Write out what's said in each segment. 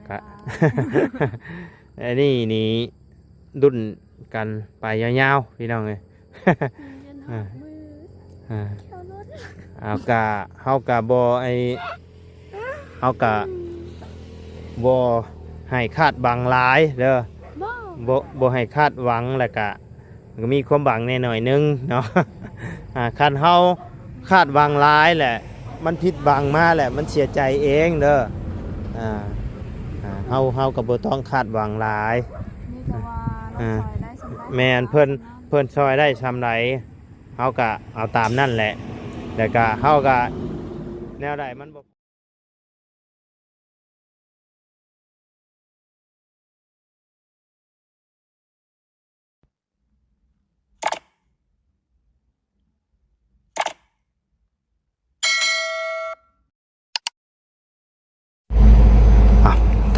ก็ อันนี้นี่ดุนกันไปยาวๆพี่น้องเลย เอากะเฮากะบ่เฮากะบ่ให้คาดบังหลายเด้อบ่ให้คาดหวังแล้วก็มีความหวังแน่หน่อยนึงเนาะ คันเฮาคาดหวังหลายแหละมันผิดหวังมาแหละมันเสียใจเองเด้อเฮาก็บ่ต้องคาดหวังหลายแม่นเพิ่นซอยได้ซำใดเฮาก็เอาตามนั่นแหละแล้วก็เฮาก็แนวใดมันบ่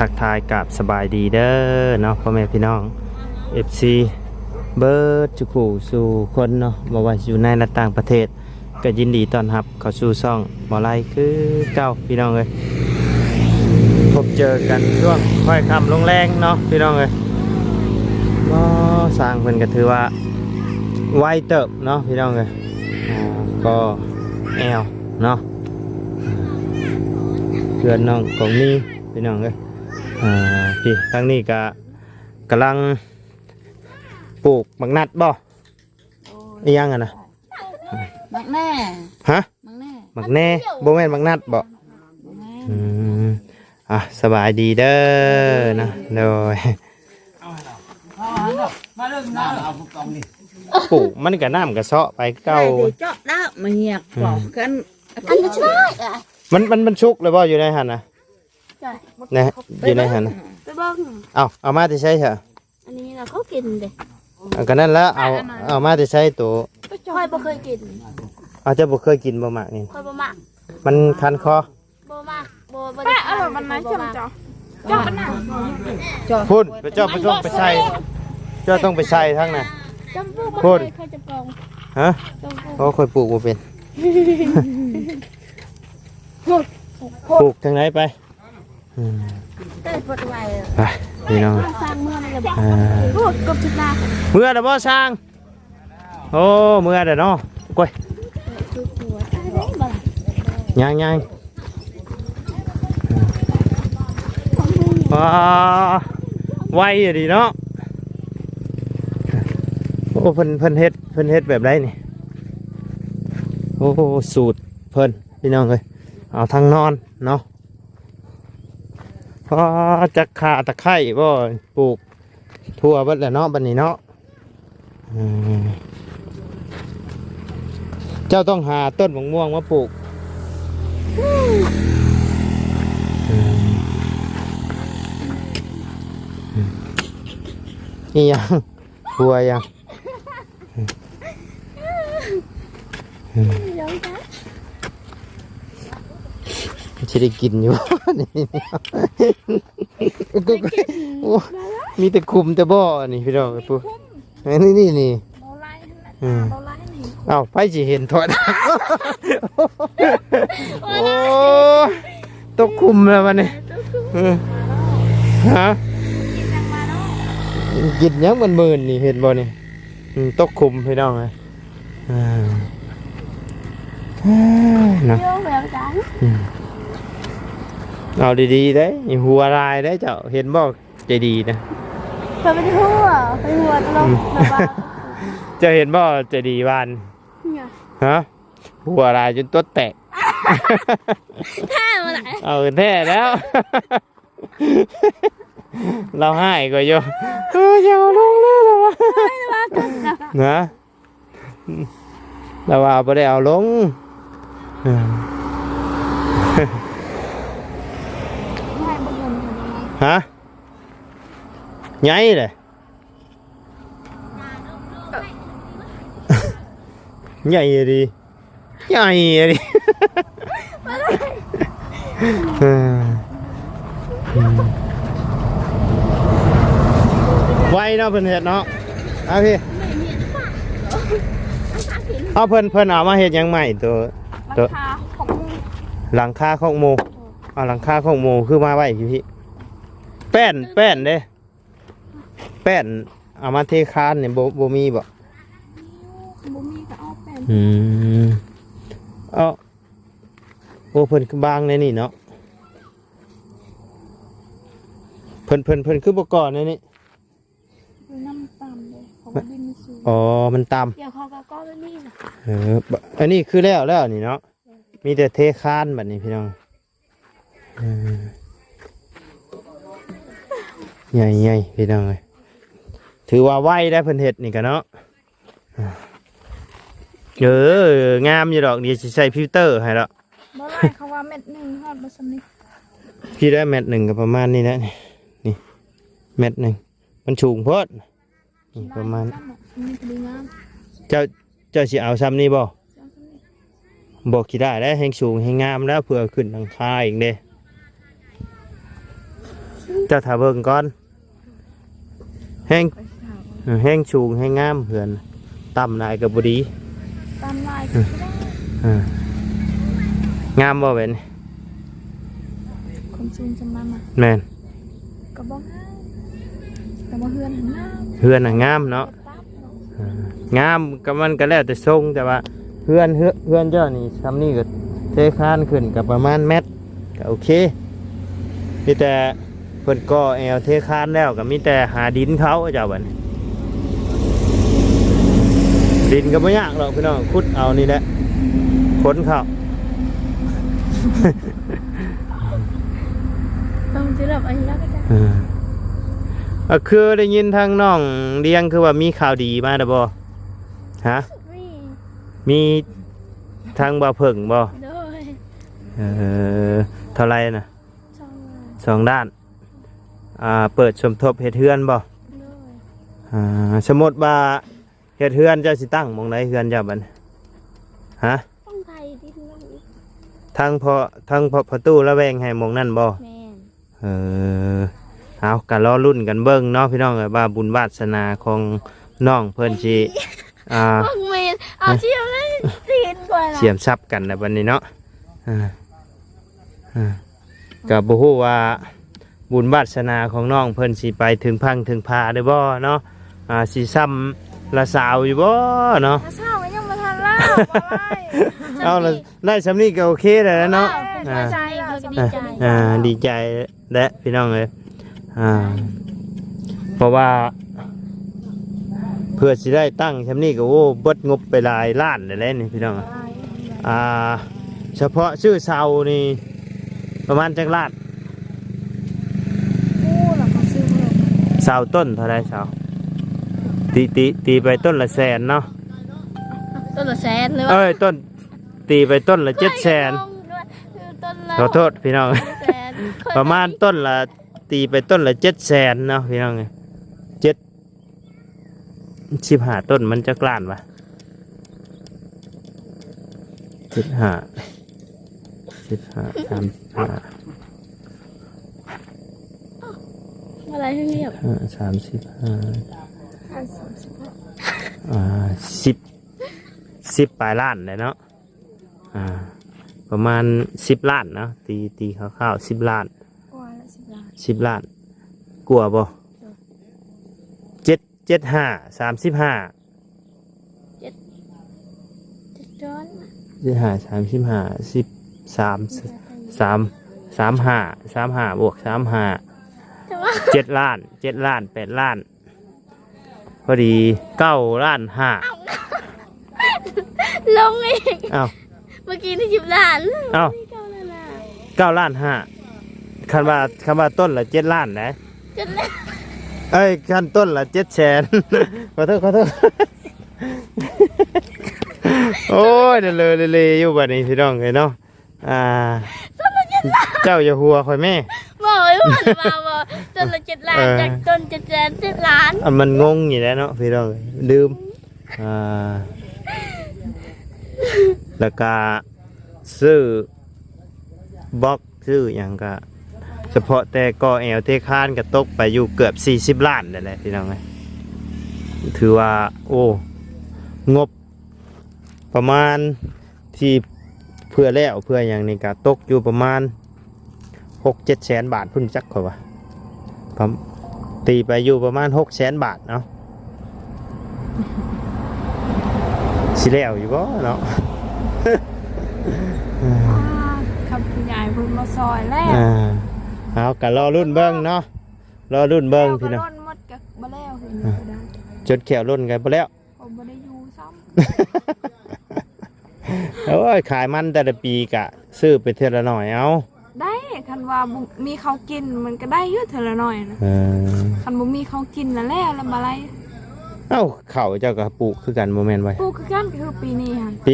ทักทายกับสบายดีเด้อเนาะพ่อแม่พี่น้อง FC เบิร์ดจุกูสู่คนเนาะบ่ว่าอยู่ในและต่างประเทศก็ยินดีต้อนรับเข้าสู่ช่องบ่ไลคือเก้าพี่น้องเอ้ยพบเจอกันช่วงค่อยค่ำลงแรงเนาะพี่น้องเอ้ยก็สร้างเพิ่นก็ถือว่าไวเติบเนาะพี่น้องเอ้ยก็แอวเนาะเพื่อนน้องของนี่พี่น้องเอ้ยพี่ทางนี้ก็กำลังปลูกมักนัดบ่อีหยังอ่ะนะมักแน่ฮะมักแน่บ่แม่นมักนัดบ่สบายดีเด้อนะโดยปลูกมันก็น้ำก็เซาะไปเก่าเจาะได้มาเหียกบอกกันอันนี้ช่วยอ่ะมันชุกเลยบ่อยู่ในหั่นน่ะนะอยู่ในหั่นน่ะไปบ้างเอามาที่ใช้เถอะอันนี้เราเขากินเด็กก็นั่นแล้วเอามาที่ใช้ตัวค่อยบ่เคยกินจะบ่เคยกินบ่มากนี่ค่อยบ่มักมันคันคอบ่มักบ่ได้อร่อยมันไหนจ่อจ่อมันน่ะพูดไปจ่อไปต้องไปใส่จ่อต้องไปใส่ทั้งน่ะพูดฮะเพราะค่อยปลูกบ่เป็นปลูกทางไหนไปได้ปลดไว้ไปพี่น้องสร้างเมื่อนั่นแหละพูดกับทิศนาเมื่อเด้อบ่สร้างโอ้เมื่อเด้อเนาะก้อยยังไวอยู่ดีเนาะโอ้เพิ่นเฮ็ดแบบไรนี่โอ้สูตรเพิ่นพี่น้องเลยเอาทางนอนเนาะจะขาตะไคร้บ่ปลูกทั่วเบิดแล้วเนาะบัดนี้เนาะเจ้าต้องหาต้นมะม่วงมาปลูกนี่ยังทัวยังจะได้กินอยู่ มีแต่คุมแต่บ่อนี่พี่น้องปุ๊นี่ไปสิเห็นถอดโอ้ตกคุมแล้วมันนี่ฮะกินยังมันมื่นนี่เห็นบ่นี่ตกคุมพี่น้องเลยนะเอาดีๆได้หัวลายได้เจ้าเห็นบ่ใจดีนะเคยไปที่หัวตลกจะเห็นบ่ใจดีบ้านฮะหัวลายจนตัวแตกแท้มาไหนเอาแท้แล้วเราให้ก็โยอย่าลงเลยหรอวะนะเราว่าไม่ได้เอาลงฮะไงเลยใหญ่ดิใหญ่ดิไว้เนาะเพิ่นเห็ดเนาะเอาพี่เอาเพิ่นเอามาเห็ดยังใหม่ตัวหลังคาของโมเอาหลังคาของโมคือมาไว้พี่ แป้นเด้แป้นเอามาเทคานเนี่ยบ่มีบ่ บ่มีก็เอาแป้น เอาโอ้เพิ่นคือบางในนี่เนาะเพิ่นคือบ่ก่อนในนี่ น้ำต่ำเลยของดินสูง อ๋อมันต่ำ เดี๋ยวเขาก็ก้อนนี่นะ อันนี้คือแล้วนี่เนาะมีแต่เทคานบัดนี้พี่น้องใหญ่ๆพี่น้องเอ้ยถือว่าไวได้เพิ่นเฮ็ดนี่กันเนาะงามอยู่ดอกเดี๋ยวสิใส่ฟิลเตอร์ให้แล้ว บ่ไรเขาว่าเม็ดหนึ่งฮอดบ่สำนึก พี่ได้เม็ดหนึ่งก็ประมาณนี้แหละนี่เม็ดหนึ่งมันสูงโพดนี่ประมาณ นี่ก็ดีงาม เจ้าสิเอาซ้ำนี่บ่บอกกี่ได้แล้วแห่งสูงแห่งงามแล้วเพื่อขึ้นทางคาอีกเด้เจ้าถ้าเบิ่งก่อนแห่งสูงแห่งงามเพื่อนต่ำนายกับบ่ดี ตามลายก็ได้ งามบ่เป็น คนสูงจำนำอ่ะ แม่น ก็บ่งามแต่ว่าเฮือนหันหน้า เพื่อนน่ะงามเนาะ งามก็มันก็แล้วแต่ทรงแต่ว่าเพื่อนเจ้านี่ทำนี่ก็เทคานขึ้นกับประมาณเมตรก็โอเคมีแต่เพิ่นก็แอลเทคานแล้วก็มีแต่หาดินเขาเจ้าบัดนี้ดินก็ไม่ยากหรอกพี่น้องขุดเอานี่แหละขนเข้า ต้องจะแบบอันนี้แล้วก็จะ ก็คือได้ยินทางน้องเลี้ยงคือว่ามีข่าวดีมาเด้อบ่ฮะ วิ่ง มีทางบ่าวเพิ่งบ่ โดย เท่าไรนะ ช่อง 2 ด้านเปิดสมทบเฮ็ดเฮือนบ่ โดย สมมติว่าเฮ็ดเฮือนเจ้าสิตั้งหม้องใดเฮือนเจ้าบัดนี้ฮะ ต้องไทยดินลงอีก ทางพอประตูระแวงให้หม้องนั่นบ่ แม่น เอากันรอรุ่นกันเบิ่งเนาะพี่น้องเอ้ยว่าบุญวาสนาของน้องเพิ่นสิต้องเมนเอาเชี่ยวเลยตีนกว่าละ เสียมซับกันในบัดนี้เนาะก็บ่ฮู้ว่าบุญวาสนาของน้องเพิ่นสิไปถึงพังถึงพาได้บ่เนาะสิซ้ำละสาวอยู่บ่เนาะ ถ้าเศร้าก็ยังมาทันแล้ว เอาละได้สำนี้ก็โอเคแล้วเนาะ ดีใจเขาก็ดีใจ ดีใจและพี่น้องเลยเพราะว่าเพื่อสิได้ตั้งสำนี้ก็โอ้เบิดงบไปหลายล้านเลยนี่พี่น้องเฉพาะชื่อเสานี่ประมาณจักล้าน กู้หรอเขาซื้อเพิ่ม เสาต้นเท่าไรเสาตีไปต้นละแสนเนาะ ต้นละแสนเลย เอ้ยต้นตีไปต้นละ700,000ขอโทษพี่น้อง ประมาณต้นละตีไปต้นละ700,000เนาะพี่น้อง15ต้นมันจะกล้านปะ35อะไรที่เรียบ 10ปลายล้านเลยเนาะประมาณ10 ล้านเนาะตีคร่าวๆ10 ล้าน กว่าละ10 10 ล้านล้านกลัวบ่75 35 ย้อน 35 บวก35 แต่ว่า 7 ล้าน8 ล้านพอดี9 ล้าน 5 ลงอีก อ้าว เมื่อกี้นี่10 ล้าน อ้าว 9 ล้าน 5คันว่าต้นละ7 ล้านนะ จนแล้ว เอ้ยคันต้นละ700,000 ขอโทษ โอ้ยเดเลยอยู่บัดนี้พี่น้องเอ้ยเนาะเจ้าอย่าหัวข่อยแม่ บอกเลยว่ามาบอกต้นละ7 ล้านจากต้น700,000 ล้าน มันงงอยู่แล้วเนาะพี่น้องเอ้ยลืมแล้วก็ซื้อบล็อกซื้ออย่างก็เฉพาะแต่ก่อแอลเทคานก็ตกไปอยู่เกือบ40 ล้านนั่นแหละพี่น้องเอ้ยถือว่าโอ้งบประมาณที่เพื่ออย่างนี้ก็ตกอยู่ประมาณ6-7 แสนบาทพุ่นจักเขาว่า ตีไปอยู่ประมาณ600,000 บาทเนาะสิแล้วอยู่บ่เนาะ คำคุณยายพูดมาซอยแล้ว เอาก็รอรุ่นเบิ่งเนาะรอรุ่นเบิ่งพี่ พี่ น้อง น้หมดกับบ่แล้วเห็นบ่ได้ จนแขวรุ่นกันไปแล้ว ผมบ่ได้อยู่ซ้ โอ้ยขายมันแต่ละปีกะซื้อไปเท่าละหน่อยเอา ำได้คันว่าบ่มีเขาวกินมันก็ได้อยู่เท่าละหน่อยนะ เออ คันบ่มีเขาวกินแล้วบ่ไร เอ้าเขาเจ้าก็ปลูกคือกันโมเมนต์ไว้ ปลูกคือกันก็คือปีนี้หั่น ปี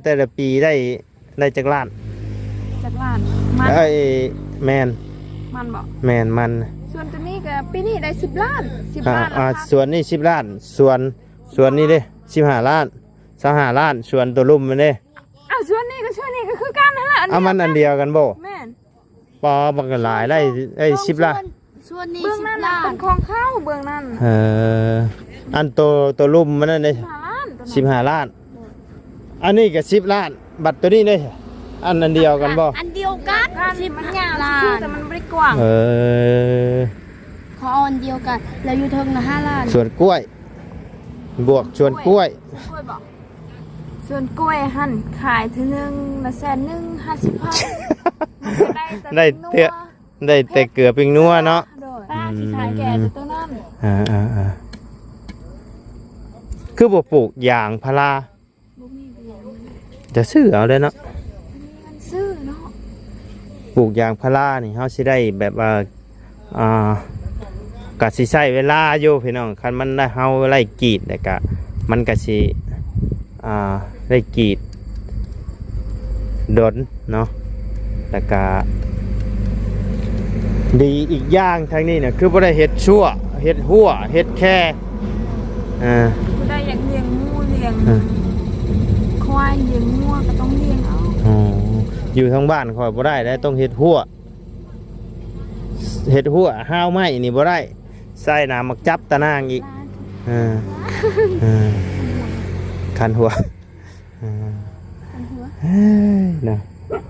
แต่ละปีได้จักล้าน จากล้านมัน เอ้ยแมน มันบ่ แมนมัน ส่วนตัวนี้ก็ปีนี้ได้10 ล้าน10 ล้านแล้วค่ะ ส่วนนี้10 ล้านส่วนนี้เด้15 ล้าน25 ล้านส่วนตัวลุ่มมันเด้ อ้าวส่วนนี้ก็ส่วนนี้ก็คือกันนั่นแหละ เอามันอันเดียวกันบ่ แม่น ปอมันก็หลายได้10 ล้าน ส่วนนี้ เบื้อง 10 นั้น ล้า เป็น นของเข้าเบื้องนั้น อันตัวลุ่มมันนั่นเด้ 5 ล้านตัวนั้น 15 ล้าน อันนี้ก็10 ล้าน บัตรตัวนี้เด้อันเดียวกันบ่ อันเดียวกัน กัน สิบ มันยาว ล้า ซื่อน แต่มันไม่ได้กว้าง เออ เขาเอาอันเดียวกัน แล้วอยู่เทิงนะ5 ล้าน ส่วนกล้วย บวกส่วนกล้วย กล้วยบอกส่วนกล้วยหั่นขายทีนึงละ150,000ได้แต่ ได้เตื้อ ได้แต่เกลือปิงนัวเนาะ โดย ป้าสิขาย แก่แต่ตัวนั้น คือบ่ปลูกยางพารา บ่มีเบียร์ จะซื้อเอาเลยเนาะ มีเงินซื้อเนาะ ปลูกยางพารานี่เฮาสิได้แบบว่าก็สิใช้เวลาอยู่พี่น้องคันมันได้เฮาไล่กรีดแล้วก็มันก็สิได้กรีดดนเนาะแล้วก็ดีอีกอย่างทางนี้เนี่ยคือบ่ได้เฮ็ดชั่วเฮ็ดหัวเฮ็ดแค่กูได้อยากเลี้ยงหมูเลี้ยง อ่า ควายเลี้ยงงัวก็ต้องเลี้ยงเอา อ๋ออยู่ทางบ้านคอยบ่ได้แล้วต้องเฮ็ดหัวห้าวไม้นี่บ่ได้ใส่น้ำมักจับตะนางอีกคันหัวเฮ้ยนะ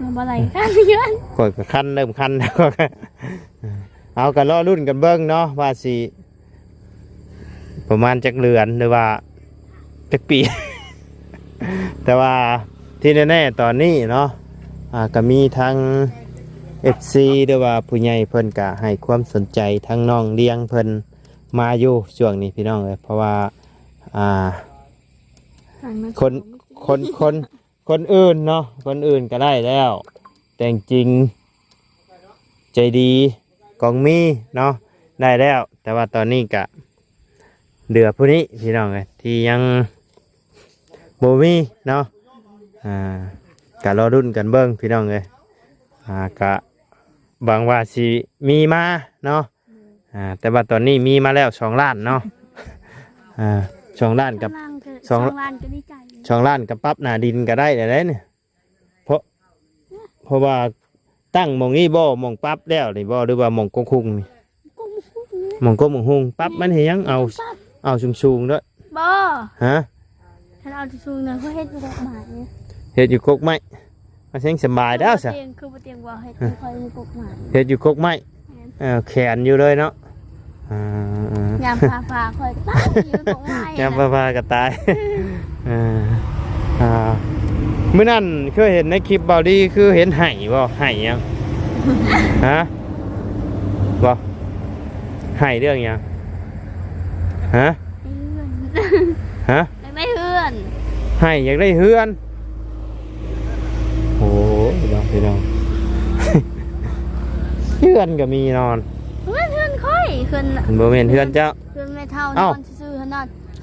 มันบ่ไหลกันเยอะ ข่อยก็คันเริ่มคันแล้วก็เอากันรอรุ่นกันเบิ่งเนาะว่าสิประมาณจักเดือนหรือว่าจักปี แต่ว่าที่แน่ๆตอนนี้เนาะก็มีทั้ง FC หรือว่าผู้ใหญ่เพิ่นก็ให้ความสนใจทั้งน้องเลี้ยงเพิ่นมาอยู่ช่วงนี้พี่น้องเอ้ยเพราะว่าคนอื่นเนาะคนอื่นก็ได้แล้ว แต่จริงใจดีกองมีเนาะได้แล้ว แต่ว่าตอนนี้ก็เดือผู้นี้พี่น้องเอ้ยที่ยังบ่มีเนาะก็รอรุ่นกันเบิ่งพี่น้องเอ้ยก็บางว่าสิมีมาเนาะแต่ว่าตอนนี้มีมาแล้ว2 ล้านเนาะ2 ล้านกับ 2 ล้านก็ดีใจ 2 ล้านกับปรับหน้าดินก็ได้แล้วเนี่ยเพราะว่าตั้งหมองนี้บ่หมองปรับแล้วนี่บ่หรือว่าหมองกงคุงนี่หมองกงหมองหุงปรับมันเฮ็ดหยังเอาสูงๆด้วย บ่ ฮะ ถ้าเอาที่สูงนะเขาเฮ็ดอยู่ดอกไม้ เฮ็ดอยู่กกไม้มันเซ็งสบายแล้วซะ คือบ่เตียงว่าเฮ็ดค่อยมีกกไม้ เฮ็ดอยู่กกไม้แขนอยู่เลยเนาะยามฟ้าค่อยตายอยู่กกไม้ ยามฟ้าก็ตายมื้อนั้นเคยเห็นในคลิปเบาดีคือเห็นไห่บ่ไห่ยังฮะบ่ไห่เรื่องยังฮะฮะ ไม่เฮือน ไห่อยากได้เฮือนโอ้พี่น้อง เฮือนก็มีนอน เฮือนค่อยเฮือน บ่แม่นเฮือนเจ้า เฮือนแม่เฒ่านอนซื่อๆ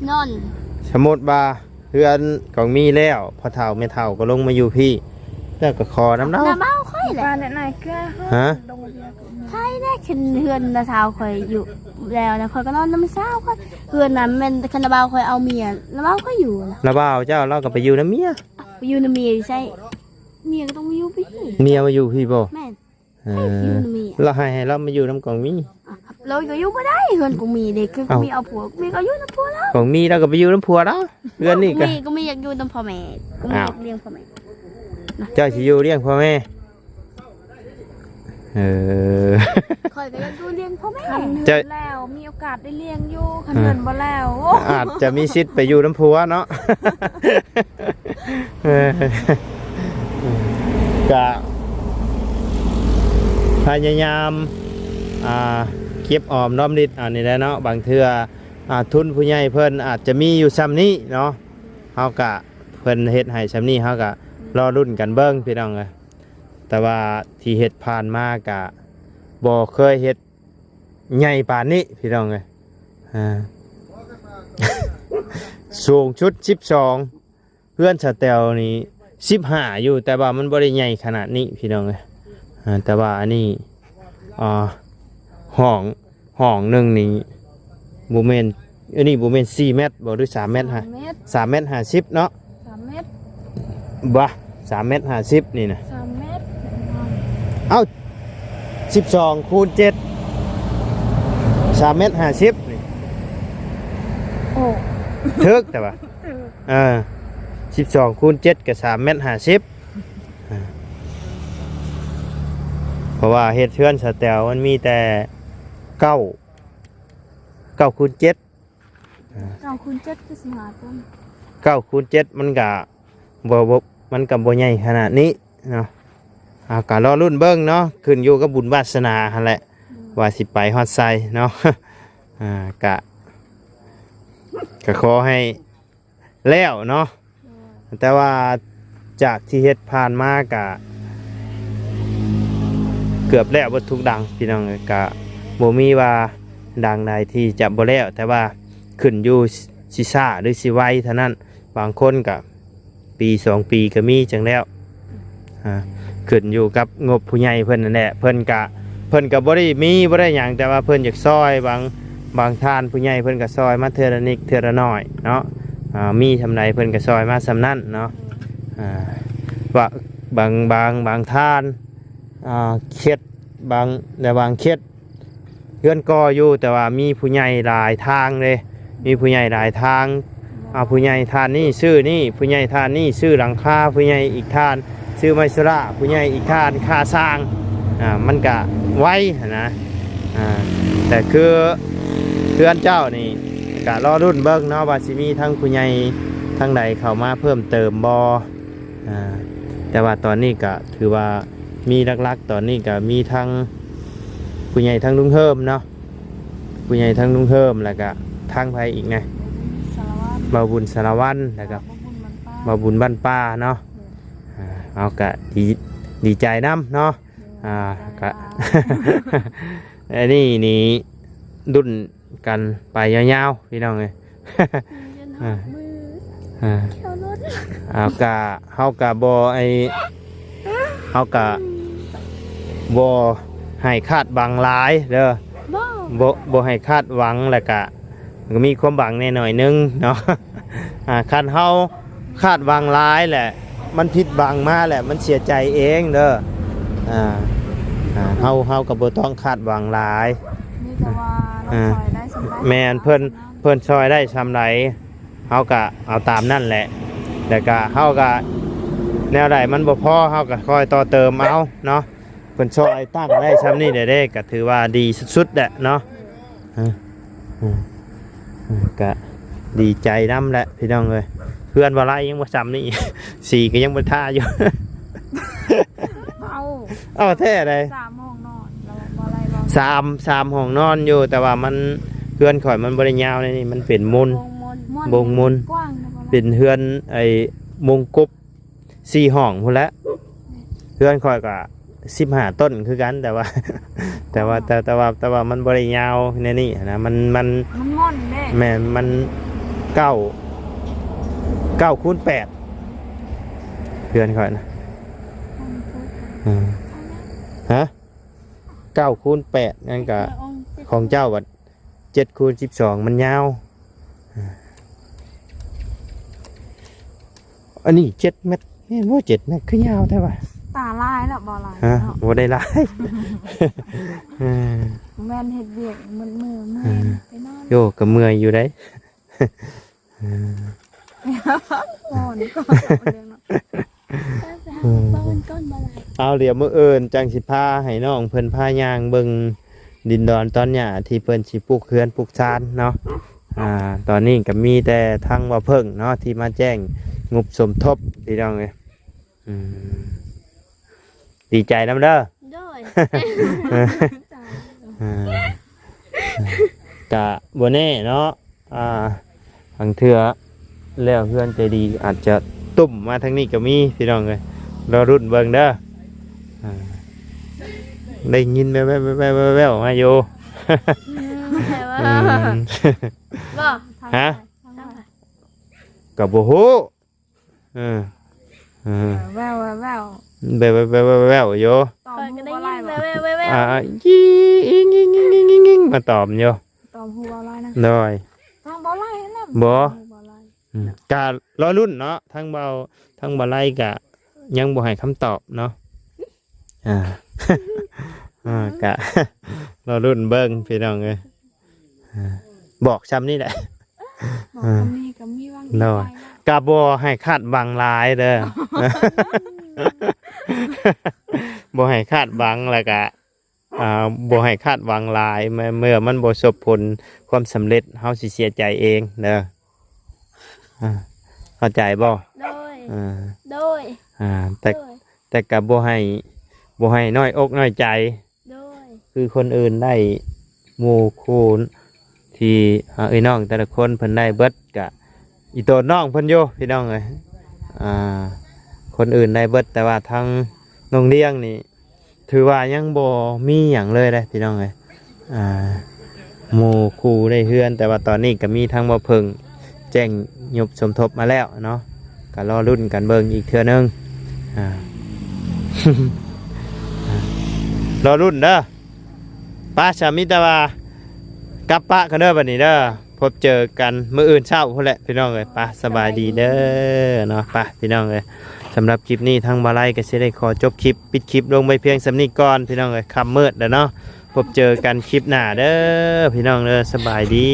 นอน สมมุติว่าเฮือนก็มีแล้วพอเฒ่าแม่เฒ่าก็ลงมาอยู่พี่แล้วก็ขอน้ำเนา น้ำเมาค่อยแหละ บ้านไหนๆก็ ฮะ ดงเบียร์ก็มี ไผได้ขึ้นเฮือนตาสาวค่อยอยู่แล้วนะค่อยก็นอนน้ำสาวค่อยเฮือนนั้นแม่นคณะบ่าวค่อยเอาเมียแล้วเมาค่อยอยู่นะ แล้วบ่าวเจ้าเราก็ไปอยู่น้ำเมีย ไปอยู่นำเมียใช่เมียก็ต้องมาอยู่พี่ เมียมาอยู่พี่บ่ แม่น เอ อยู่ อน ำเมีย เราให้เรามาอยู่น้ำกองมี เราก็อยู่บ่ได้เฮือนกูมีเด็กคือกูมีเอาผัวกูมีก็อยู่นำผัวแล้ว กองมีเราก็ไปอยู่น้ำผัวแล้วเฮือนนี่ก็ กูมีอยากอยู่นำพ่อแม่กูมีอยากเลี้ยงพ่อแม่ เจ้าสิอยู่เลี้ยงพ่อแม่ ค่อยก็อยากอยู่เลี้ยงพ่อ คัน จะ เฮือนแล้วมีโอกาสได้เลี้ยงอยู่คันเฮือนบ่แล้วโอ้ อาจจะมีสิทธิ์ไปอยู่น้ำผัวเนาะ เออกะพยายามเก็บออมรอมริดอันนี้แหละเนาะบางเทื่อทุนผู้ใหญ่เพิ่นอาจจะมีอยู่ซ้ำนี้เนาะเฮากะเพิ่นเฮ็ดให้ซ้ำนี้เฮากะรอรุ่นกันเบิ่งพี่น้องเอ้ยแต่ว่าที่เฮ็ดผ่านมากะบ่เคยเฮ็ดใหญ่ปานนี้พี่น้องเอ้ยสูงชุด12เพื่อนสแตลนี่15อยู่แต่ว่ามันบ่ได้ใหญ่ขนาดนี้พี่น้องเอ้ยแต่ว่าอันนี้ห้องหนึงนี่บ่แม่นอันนี้บ่แม่น4เมตรบ่หรือ3เมตรฮะ 3 เมตร 3เมตร50เนาะ 3 เมตร บ่3เมตร50นี่นะ 3 เมตร เอ้า12คูณ7 3เมตร50นี่ โอ้ ถึกแต่ว่า12คูณ7ก็3เมตร50เพราะว่าเฮ็ดเทือนสแตลมันมีแต่9คูณ7 เราคุณเจ็ดคือสิหาต้น 9คูณ7มันก็มันก็บ่ใหญ่ขนาดนี้เนาะก็รอรุ่นเบิ่งเนาะขึ้นอยู่กับบุญวาสนาหั่นแหละว่าสิไปฮอดไสเนาะ ก็ขอให้แล้วเนาะแต่ว่าจากที่เฮ็ดผ่านมากะเกือบแล้วบ่ทุกดังพี่น้องกะบ่มีว่าดังใดที่จะบ่แล้วแต่ว่าขึ้นอยู่สิซ่าหรือสิไวเท่านั้นบางคนกะปี2 ปีก็มีจังแล้วขึ้นอยู่กับงบผู้ใหญ่เพิ่นนั่นแหละเพิ่นก็บ่ได้มีบ่ได้หยังแต่ว่าเพิ่นอยากซอยบางท่านผู้ใหญ่เพิ่นก็ซอยมาเทื่อละนิดเทื่อละน้อยเนาะมีทำใดเพิ่นก็ซอยมาสำนั้นเนาะว่าบางท่านเข็ดบางเข็ดเพื่อนก่ออยู่แต่ว่ามีผู้ใหญ่หลายทางเลยมีผู้ใหญ่หลายทางผู้ใหญ่ท่านนี่ชื่อนี่ผู้ใหญ่ท่านนี่ชื่อหลังคาผู้ใหญ่อีกท่านชื่อไมสุระผู้ใหญ่อีกท่านค่าสร้างมันก็ไว้นะแต่คือเพื่อนเจ้านี่กะรอรุ่นเบิ้งเนาะว่าสิมีทั้งผู้ใหญ่ทั้งใดเข้ามาเพิ่มเติมบ่แต่ว่าตอนนี้ก็ถือว่ามีลักๆตอนนี้ก็มีทั้งผู้ใหญ่ทั้งลุงเฮิมเนาะผู้ใหญ่ทั้งลุงเฮิมแล้วก็ทั้งไผอีกไง สารวัตร บ่าวบุญสารวัตรแล้วก็บ่าวบุญบ้านป้าเนาะเอาก็ดีใจนำเนาะก็ อันนี้นี่ดุนกันไปยาวๆพี่น้องเลยเอากะเฮากะบ่เฮากะบ่ให้คาดบังหลายเด้อบ่ให้คาดหวังแล้วก็มีความหวังแน่หน่อยนึงเนาะคันเฮาคาดหวังหลายแหละมันผิดหวังมาแหละมันเสียใจเองเด้อเฮาก็บ่ต้องคาดหวังหลาย นี่แต่ว่าเราซอยได้สำหรับ แม่นเพิ่นซอยได้ซำไรเฮาก็เอาตามนั่นแหละแต่ก็เฮาก็แนวใดมันบ่พอเฮาก็คอยต่อเติมเอาเนาะเพิ่นซอยตั้งได้ซำนี้ได้ก็ถือว่าดีสุดๆแหละเนาะก็ดีใจนำแหละพี่น้องเอ้ยเพื่อนบ่ไล่ยังบ่ซ้ำนี่ สี่ก็ยังบ่ท่าอยู่ เอาแท้ใด 3 ห้องนอนเราบ่อะไรบ่ สามห้องนอนอยู่แต่ว่ามันเพื่อนข่อยมันบริยาวนี่มันเป็นมุนบงมุน กว้างนะบ่ เป็นเพื่อนไอ้มงกุบ4 ห้องพุ่นละเพื่อนข่อยก็15 ต้นคือกันแต่ว่า แต่ว่ามันบริยาวในนี่นะมันม่อนเด้ แม่มัน9คูณ8เพื่อนข่อยนะฮะ9คูณ8นั่นก็ของเจ้าวัด7คูณ12มันยาวอันนี้7 เมตรนี่ว่า7 เมตรคือยาวใช่ป่ะ ตาลายแล้วบ่ลาย ฮะ เนาะ บ่ได้หลาย แม่นเฮ็ดเวียกมันมือไปนอน โยก็เมื่อยอยู่ได้ นอนก็เรื่องเนาะ ต้นมาลาย เอาเดี๋ยวมื้ออื่นจังสิพาให้น้องเพิ่นพาย่างเบิ่ง ดินดอนตอนหญ้าที่เพิ่นสิปลูกเฮือนปลูกชานเนาะตอนนี้ก็มีแต่ทางว่าเพิ่งเนาะที่มาแจ้งงบสมทบพี่น้องเอ้ยดีใจนำเด้อ โดย กะบ่แน่เนาะบางเทื่อแล้วเพื่อนใจดีอาจจะตุ่มมาทางนี้ก็มีพี่น้องเอ้ยรอรุ่นเบิ่งเด้อได้ยินแว่วๆมาอยู่ บ่ ฮะกับบ่ฮู้แววแวว แว่วอยู่ ตอ ค ม อยก็ หั ได้ ว ยิ ลาย น บ่ แว่วๆ ยิงมาตอบอยู่ ตอมหัวลายนะ หน่อย ทางบ่ลายนะ บ่ บ่ลาย กะรอรุ่นเนาะทั้งเบาทั้งบ่ไล่กะยังบ่ให้คำตอบเนาะกะ รอรุ่นเบิ่งพี่น้องเอ้ยบอกซ้ำนี่แหละ บอกก็มีวาง เนาะ กะบ่ให้คาดหวังหลายเด้อ บ่ให้คาดหวังแล้วก็บ่ให้คาดหวังหลายเมื่อมันบ่สบผลความสำเร็จเฮาสิเสียใจเองเด้อเข้าใจบ่ โดยโดย แต่ก็บ่ให้น้อยอกน้อยใจ โดย คือคนอื่นได้หมู่คู่ที่เอ้ยน้องแต่ละคนเพิ่นได้เบิดก็อีโตน้องเพิ่นอยู่พี่น้องเอ้ยคนอื่นได้เบิดแต่ว่าทางน้องเลี้ยงนี่ถือว่ายังบ่มีหยังเลยพี่น้องเอ้ยหมู่คู่ได้เฮือนแต่ว่าตอนนี้ก็มีทางบ่เพิ่งแจ้งยบสมทบมาแล้วเนาะก็รอรุ่นกันเบิ่งอีกเทื่อนึงรอรุ่นเด้อป้าสามิตาวากลับปะกันเด้อบัดนี้เด้อพบเจอกันมื้ออื่นเช้าพุ่นแหละพี่น้องเอ้ยป้าสบายดีเด้อเนาะป้าพี่น้องเอ้ยสำหรับคลิปนี้ทางบาไลก็สิได้ขอจบคลิปปิดคลิปลงไปเพียงสำนี้ก่อนพี่น้องเอ้ยค่ำมืดแล้วเนาะพบเจอกันคลิปหน้าเด้อพี่น้องเด้อสบายดี